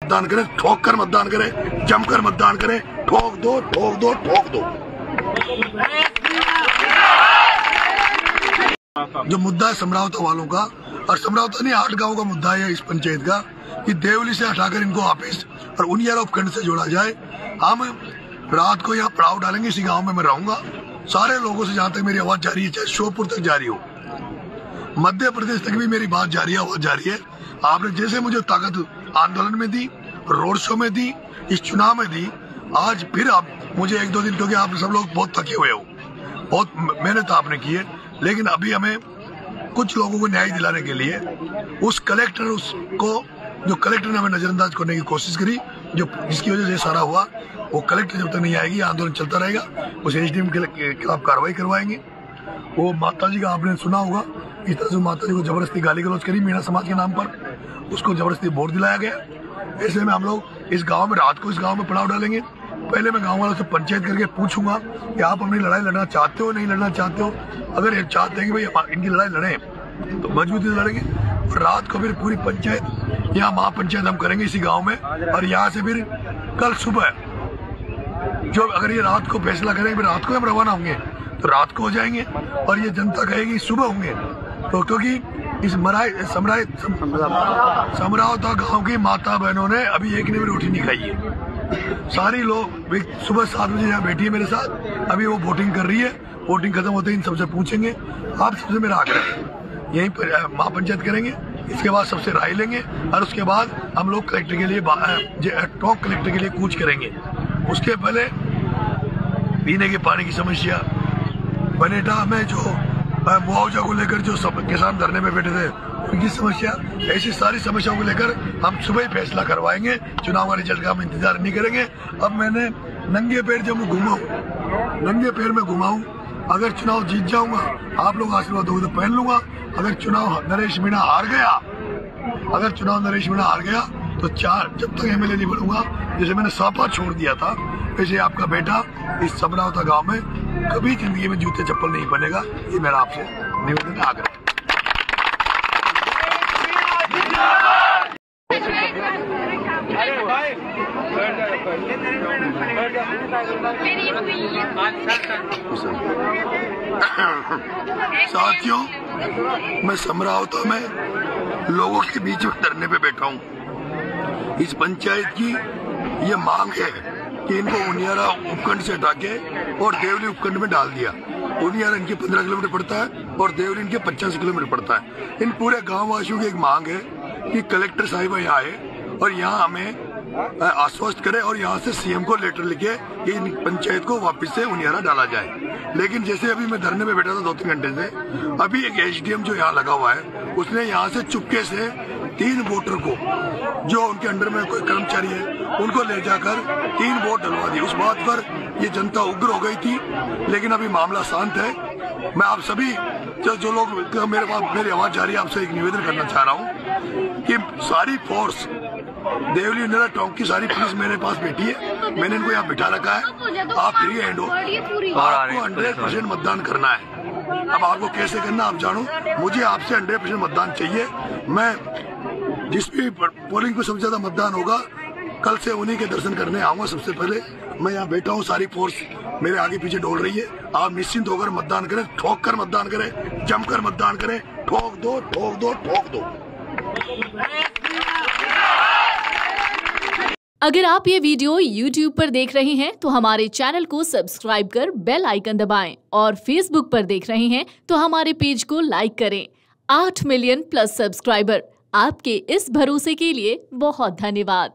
मतदान करें, ठोक कर मतदान करें, जमकर मतदान करें, ठोक दो ठोक दो ठोक दो। जो मुद्दा है समरावता वालों का, और समरावता नहीं 8 गांव का मुद्दा है इस पंचायत का, कि देवली से हटाकर इनको वापिस और उनियारा उपखंड से जोड़ा जाए। हम रात को यहाँ पड़ाव डालेंगे, इसी गांव में मैं रहूंगा। सारे लोगों से जहां तक मेरी आवाज जा रही है, चाहे श्योपुर तक जा रही हो, मध्य प्रदेश तक भी मेरी बात जा रही है, आवाज जा रही है। आपने जैसे मुझे ताकत आंदोलन में दी, रोड शो में दी, इस चुनाव में दी, आज फिर आप मुझे 1-2 दिन, क्योंकि आप सब लोग बहुत थके हुए हो, बहुत मेहनत आपने की है, लेकिन अभी हमें कुछ लोगों को न्याय दिलाने के लिए उस कलेक्टर जो कलेक्टर ने हमें नजरअंदाज करने की कोशिश करी, जिसकी वजह से सारा हुआ, वो कलेक्टर जब तक नहीं आएगी आंदोलन चलता रहेगा। उस एसडीएम के खिलाफ कार्रवाई करवाएंगे। वो माता जी का आपने सुना होगा, इस तरह से माता जी को जबरदस्ती गाली गलौज करी मीणा समाज के नाम पर, उसको जबरदस्ती वोट दिलाया गया। ऐसे में हम लोग इस गांव में रात को इस गांव में पड़ाव डालेंगे। पहले मैं गांव वालों से पंचायत करके पूछूंगा कि आप अपनी लड़ाई लड़ना चाहते हो, नहीं लड़ना चाहते हो। अगर ये चाहते हैं कि भाई इनकी लड़ाई लड़े तो मजबूती से लड़ेंगे। और रात को फिर पूरी पंचायत यहाँ महापंचायत हम करेंगे इसी गांव में, और यहाँ से फिर कल सुबह जो अगर ये रात को फैसला करेंगे, फिर रात को हम रवाना होंगे तो रात को हो जाएंगे, और ये जनता कहेगी सुबह होंगे। तो क्योंकि इस समरावता गांव की माता बहनों ने अभी एक ने भी रोटी नहीं खाई है। सारी लोग सुबह 7 बजे यहाँ बैठी है मेरे साथ, अभी वो वोटिंग कर रही है। वोटिंग खत्म होते ही इन सबसे पूछेंगे। आप सबसे मेरा आग्रह है, यहीं पर महापंचायत करेंगे, इसके बाद सबसे राय लेंगे, और उसके बाद हम लोग कलेक्टर के लिए टॉप कलेक्टर के लिए कूच करेंगे। उसके पहले पीने के पानी की समस्या, बनेटा में जो मुआवजा को लेकर जो सब किसान धरने में बैठे थे उनकी समस्या, ऐसी सारी समस्याओं को लेकर हम सुबह ही फैसला करवाएंगे। चुनाव का रिजल्ट का हम इंतजार नहीं करेंगे। अब मैंने नंगे पैर जब मैं नंगे पैर में घुमाऊं, अगर चुनाव जीत जाऊंगा, आप लोग आशीर्वाद दोगे तो पहन लूंगा। अगर चुनाव नरेश मीणा हार गया तो जब तक एमएलए नहीं बनूंगा, जैसे मैंने सापा छोड़ दिया था, वैसे आपका बेटा इस समरावता गांव में कभी जिंदगी में जूते चप्पल नहीं बनेगा। ये मेरा आपसे निवेदन आग्रह। साथियों, मैं समरावता में लोगों के बीच में धरने पे बैठा हूँ। इस पंचायत की ये मांग है कि इनको उनियारा उपखंड से हटा के और देवली उपखंड में डाल दिया। उनियारा इनके 15 किलोमीटर पड़ता है और देवली इनके 85 किलोमीटर पड़ता है। इन पूरे गांव वासियों की एक मांग है कि कलेक्टर साहिबा यहाँ आए और यहाँ हमें आश्वस्त करे और यहाँ से सीएम को लेटर लिखे कि इन पंचायत को वापस से उनियारा डाला जाए। लेकिन जैसे अभी मैं धरने में बैठा था 2-3 घंटे से, अभी एक एसडीएम जो यहाँ लगा हुआ है, उसने यहाँ से चुपके से 3 वोटर को, जो उनके अंडर में कोई कर्मचारी है, उनको ले जाकर 3 वोट डलवा दी। उस बात पर ये जनता उग्र हो गई थी, लेकिन अभी मामला शांत है। मैं आप सभी जो लोग मेरे पास मेरी आवाज जा रही है, आपसे एक निवेदन करना चाह रहा हूँ कि सारी फोर्स देवली उनियारा टोंक की सारी पुलिस मेरे पास बैठी है। मैंने इनको यहाँ बिठा रखा है। आप फ्री हैंड हो, आपको 100% मतदान करना है। अब आपको कैसे करना आप जानो, मुझे आपसे 100% मतदान चाहिए। मैं जिस भी पोलिंग पे सबसे ज्यादा मतदान होगा, कल से उन्हीं के दर्शन करने आऊंगा। सबसे पहले मैं यहाँ बैठा हूँ, सारी फोर्स मेरे आगे पीछे डोल रही है। आप निश्चिंत होकर मतदान करें, ठोक कर मतदान करें, जमकर मतदान करें, ठोक दो ठोक दो ठोक दो। अगर आप ये वीडियो YouTube पर देख रहे हैं तो हमारे चैनल को सब्सक्राइब कर बेल आइकन दबाएं, और Facebook पर देख रहे हैं तो हमारे पेज को लाइक करें। 8 मिलियन प्लस सब्सक्राइबर, आपके इस भरोसे के लिए बहुत धन्यवाद।